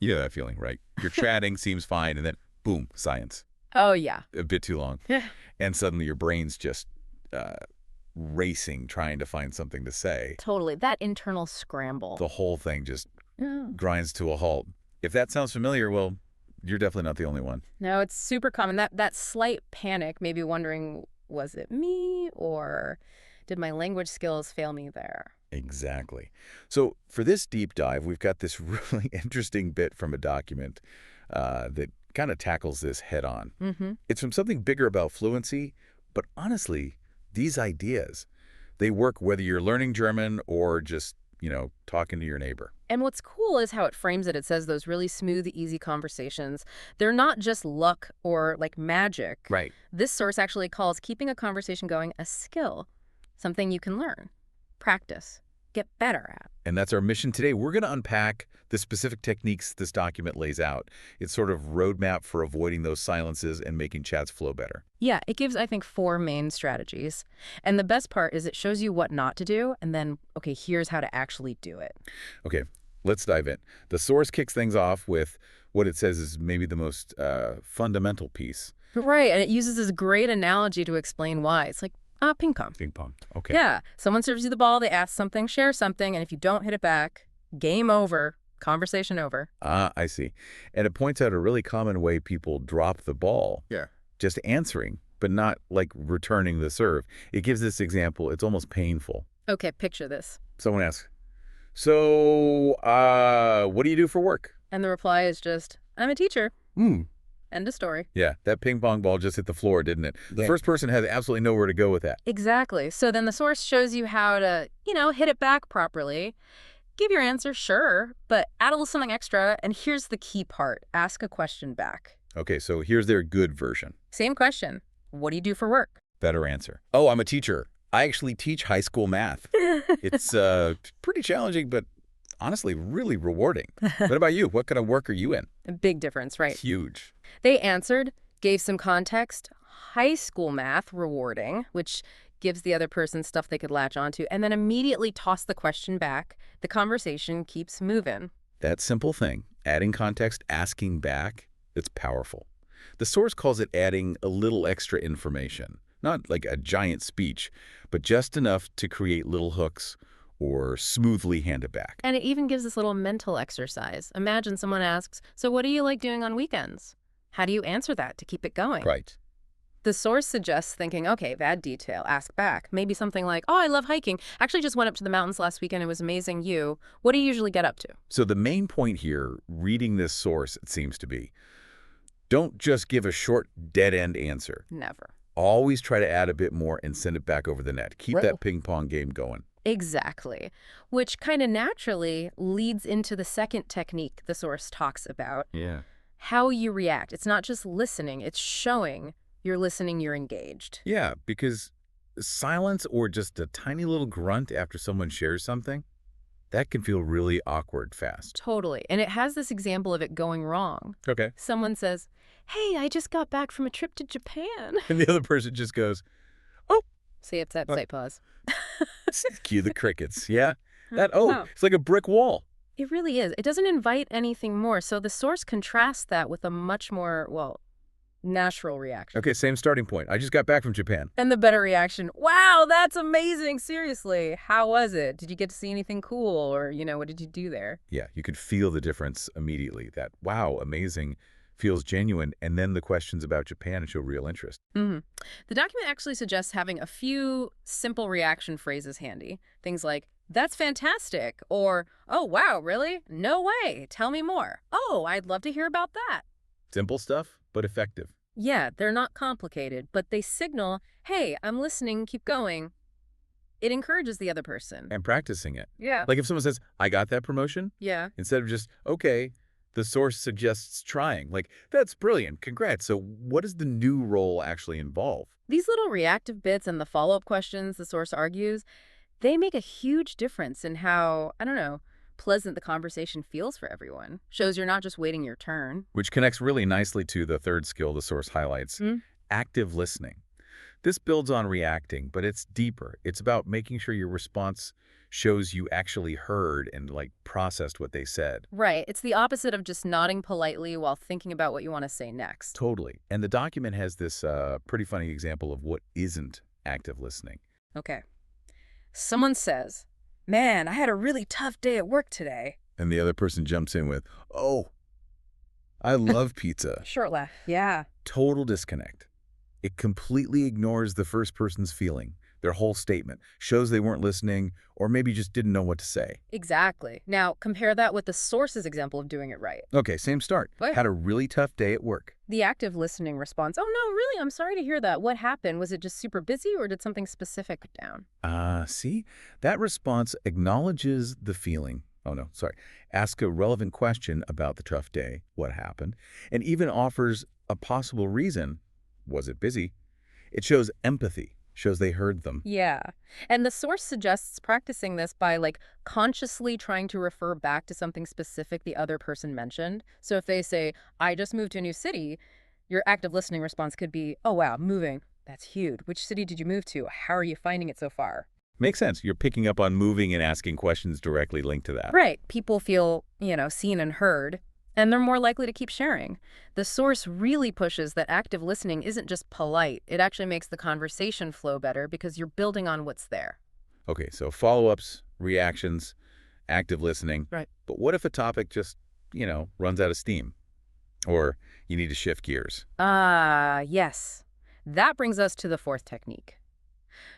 You know that feeling, right? You're chatting, seems fine, and then, boom, silence. Oh, yeah. A bit too long. Yeah. And suddenly your brain's just racing, trying to find something to say. Totally. That internal scramble. The whole thing just Yeah. grinds to a halt. If that sounds familiar, well, you're definitely not the only one. No, it's super common. That slight panic, maybe wondering, was it me or did my language skills fail me there? Exactly. So for this deep dive, we've got this really interesting bit from a document that kind of tackles this head on. It's from something bigger about fluency, but honestly, these ideas, they work whether you're learning German or just, talking to your neighbor. And what's cool is how it frames it. It says those really smooth, easy conversations, they're not just luck or like magic. Right. This source actually calls keeping a conversation going a skill, something you can learn, practice, get better at. And that's our mission today. We're going to unpack the specific techniques this document lays out. It's sort of roadmap for avoiding those silences and making chats flow better. Yeah, it gives, I think, 4 main strategies. And the best part is it shows you what not to do, and then, okay, here's how to actually do it. Okay, let's dive in. The source kicks things off with what it says is maybe the most fundamental piece. Right, and it uses this great analogy to explain why. It's like, ping pong. Ping pong. Okay. Yeah, someone serves you the ball, they ask something, share something, and if you don't hit it back, game over, conversation over. I see. And it points out a really common way people drop the ball. Yeah. Just answering, but not like returning the serve. It gives this example. It's almost painful. Okay, picture this. Someone asks, so what do you do for work? And the reply is just, I'm a teacher. End of story. Yeah, that ping pong ball just hit the floor, didn't it? The first person has absolutely nowhere to go with that. Exactly. So then the source shows you how to, hit it back properly. Give your answer, sure, but add a little something extra. And here's the key part. Ask a question back. Okay, so here's their good version. Same question. What do you do for work? Better answer. Oh, I'm a teacher. I actually teach high school math. It's pretty challenging, but honestly, really rewarding. What about you? What kind of work are you in? A big difference, right? Huge. They answered, gave some context. High school math, rewarding, which gives the other person stuff they could latch onto, and then immediately toss the question back. The conversation keeps moving. That simple thing, adding context, asking back, it's powerful. The source calls it adding a little extra information. Not like a giant speech, but just enough to create little hooks or smoothly hand it back. And it even gives this little mental exercise. Imagine someone asks, so what do you like doing on weekends? How do you answer that to keep it going? Right. The source suggests thinking, okay, add detail, ask back. Maybe something like, oh, I love hiking. Actually just went up to the mountains last weekend. It was amazing. You, what do you usually get up to? So the main point here, reading this source, it seems to be, don't just give a short, dead-end answer. Never. Always try to add a bit more and send it back over the net. Keep that ping pong game going. Exactly. Which kind of naturally leads into the second technique the source talks about. Yeah. How you react. It's not just listening, it's showing you're listening, you're engaged. Yeah, because silence or just a tiny little grunt after someone shares something, that can feel really awkward fast. Totally. And it has this example of it going wrong. Okay. Someone says, hey, I just got back from a trip to Japan. And the other person just goes, oh. Say it, say pause. Cue the crickets. Yeah. Wow. It's like a brick wall. It really is. It doesn't invite anything more. So the source contrasts that with a much more, natural reaction. Okay, same starting point. I just got back from Japan. And the better reaction, wow, that's amazing. Seriously, how was it? Did you get to see anything cool? Or, what did you do there? Yeah, you could feel the difference immediately. That, wow, amazing, feels genuine. And then the questions about Japan show real interest. The document actually suggests having a few simple reaction phrases handy. Things like, that's fantastic. Or, oh, wow, really? No way. Tell me more. Oh, I'd love to hear about that. Simple stuff, but effective. Yeah, they're not complicated, but they signal, hey, I'm listening, keep going. It encourages the other person. And practicing it. Yeah. Like if someone says, I got that promotion. Yeah. Instead of just, okay, the source suggests trying. Like, that's brilliant. Congrats. So what does the new role actually involve? These little reactive bits and the follow-up questions the source argues, they make a huge difference in how, pleasant the conversation feels for everyone. Shows you're not just waiting your turn. Which connects really nicely to the third skill the source highlights, active listening. This builds on reacting, but it's deeper. It's about making sure your response shows you actually heard and, processed what they said. Right. It's the opposite of just nodding politely while thinking about what you want to say next. Totally. And the document has this pretty funny example of what isn't active listening. Okay. Someone says, "Man, I had a really tough day at work today." And the other person jumps in with, "Oh, I love pizza." Short laugh. Yeah. Total disconnect. It completely ignores the first person's feeling, their whole statement, shows they weren't listening or maybe just didn't know what to say. Exactly. Now, compare that with the source's example of doing it right. Okay, same start. What? Had a really tough day at work. The active listening response, "Oh, no, really? I'm sorry to hear that. What happened? Was it just super busy or did something specific go down?" See? That response acknowledges the feeling. Oh, no, sorry. Ask a relevant question about the tough day, what happened, and even offers a possible reason. Was it busy? It shows empathy, shows they heard them. Yeah. And the source suggests practicing this by consciously trying to refer back to something specific the other person mentioned. So if they say, "I just moved to a new city," your active listening response could be, "Oh, wow, moving. That's huge. Which city did you move to? How are you finding it so far?" Makes sense. You're picking up on moving and asking questions directly linked to that. Right. People feel, seen and heard, and they're more likely to keep sharing. The source really pushes that active listening isn't just polite. It actually makes the conversation flow better because you're building on what's there. Okay, so follow-ups, reactions, active listening. Right. But what if a topic just, runs out of steam? Or you need to shift gears? Yes. That brings us to the fourth technique.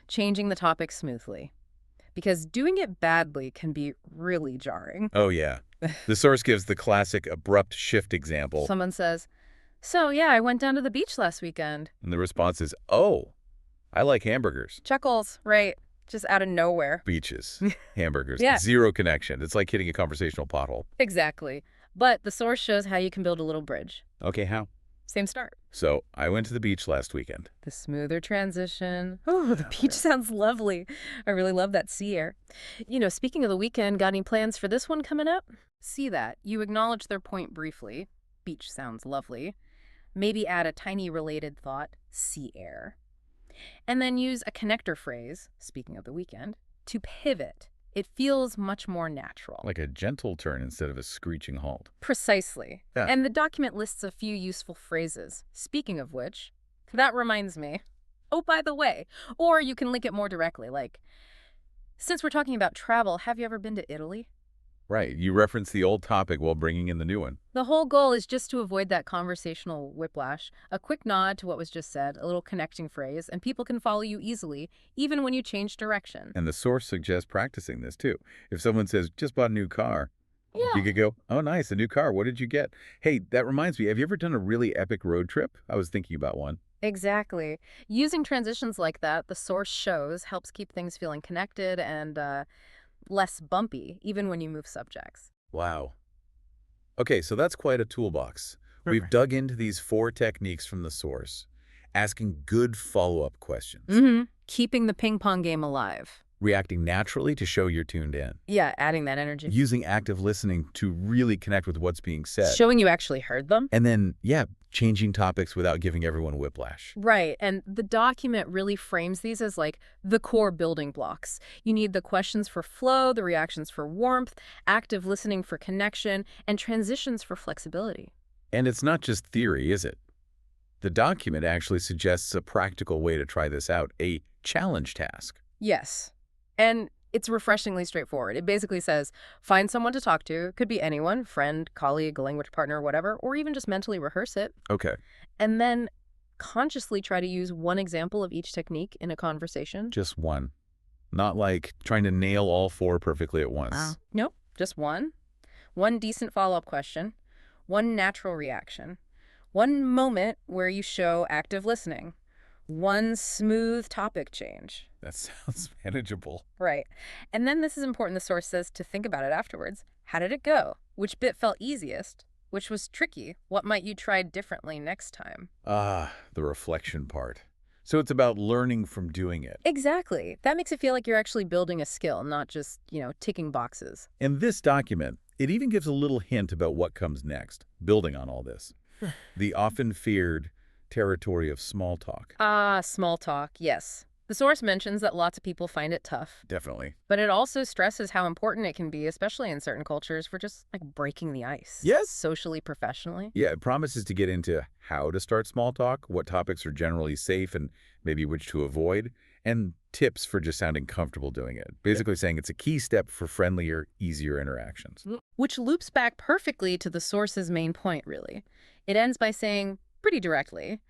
Changing the topic smoothly. Because doing it badly can be really jarring. Oh, yeah. The source gives the classic abrupt shift example. Someone says, "So, yeah, I went down to the beach last weekend." And the response is, "Oh, I like hamburgers." Chuckles, right? Just out of nowhere. Beaches, hamburgers, Yeah. Zero connection. It's like hitting a conversational pothole. Exactly. But the source shows how you can build a little bridge. Okay, how? Same start. So, I went to the beach last weekend. The smoother transition. Oh, the beach sounds lovely. I really love that sea air. Speaking of the weekend, got any plans for this one coming up? See that. You acknowledge their point briefly. Beach sounds lovely. Maybe add a tiny related thought, sea air. And then use a connector phrase, speaking of the weekend, to pivot. It feels much more natural. Like a gentle turn instead of a screeching halt. Precisely. Yeah. And the document lists a few useful phrases. Speaking of which, that reminds me. Oh, by the way. Or you can link it more directly, since we're talking about travel, have you ever been to Italy? Right. You reference the old topic while bringing in the new one. The whole goal is just to avoid that conversational whiplash. A quick nod to what was just said, a little connecting phrase, and people can follow you easily, even when you change direction. And the source suggests practicing this, too. If someone says, "Just bought a new car," Yeah. you could go, "Oh, nice, a new car. What did you get?" Hey, that reminds me, have you ever done a really epic road trip? I was thinking about one. Exactly. Using transitions like that, the source shows, helps keep things feeling connected and less bumpy, even when you move subjects. Wow. Okay, so that's quite a toolbox. We've dug into these 4 techniques from the source, asking good follow-up questions, Keeping the ping pong game alive. reacting naturally to show you're tuned in, Yeah, adding that energy. using active listening to really connect with what's being said, Showing you actually heard them. and then, changing topics without giving everyone whiplash. Right, and the document really frames these as the core building blocks. You need the questions for flow, the reactions for warmth, active listening for connection, and transitions for flexibility. And it's not just theory, is it? The document actually suggests a practical way to try this out, a challenge task. Yes, and it's refreshingly straightforward. It basically says, find someone to talk to. Could be anyone, friend, colleague, language partner, whatever, or even just mentally rehearse it. Okay. And then consciously try to use one example of each technique in a conversation. Just one. Not like trying to nail all 4 perfectly at once. Nope, just one. One decent follow-up question. One natural reaction. One moment where you show active listening. One smooth topic change. That sounds manageable. Right. And then this is important, the source says, to think about it afterwards. How did it go? Which bit felt easiest? Which was tricky? What might you try differently next time? The reflection part. So it's about learning from doing it. Exactly. That makes it feel like you're actually building a skill, not just, ticking boxes. In this document, it even gives a little hint about what comes next, building on all this. The often feared territory of small talk. Small talk, yes. The source mentions that lots of people find it tough, Definitely. but it also stresses how important it can be, especially in certain cultures, for just like breaking the ice. Yes. Socially, professionally. Yeah, it promises to get into how to start small talk, what topics are generally safe and maybe which to avoid, and tips for just sounding comfortable doing it. Basically saying it's a key step for friendlier, easier interactions. Which loops back perfectly to the source's main point, really. It ends by saying, pretty directly,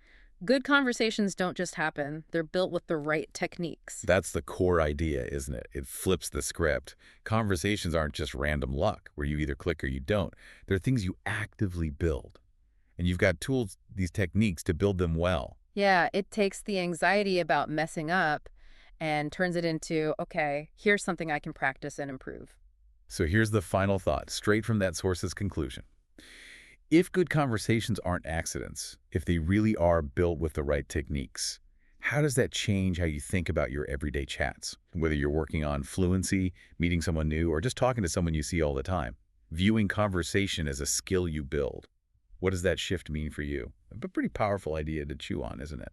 good conversations don't just happen, they're built with the right techniques. That's the core idea, isn't it? It flips the script. Conversations aren't just random luck, where you either click or you don't. They're things you actively build. And you've got tools, these techniques, to build them well. Yeah, it takes the anxiety about messing up and turns it into, okay, here's something I can practice and improve. So here's the final thought, straight from that source's conclusion. If good conversations aren't accidents, if they really are built with the right techniques, how does that change how you think about your everyday chats? Whether you're working on fluency, meeting someone new, or just talking to someone you see all the time, viewing conversation as a skill you build. What does that shift mean for you? A pretty powerful idea to chew on, isn't it?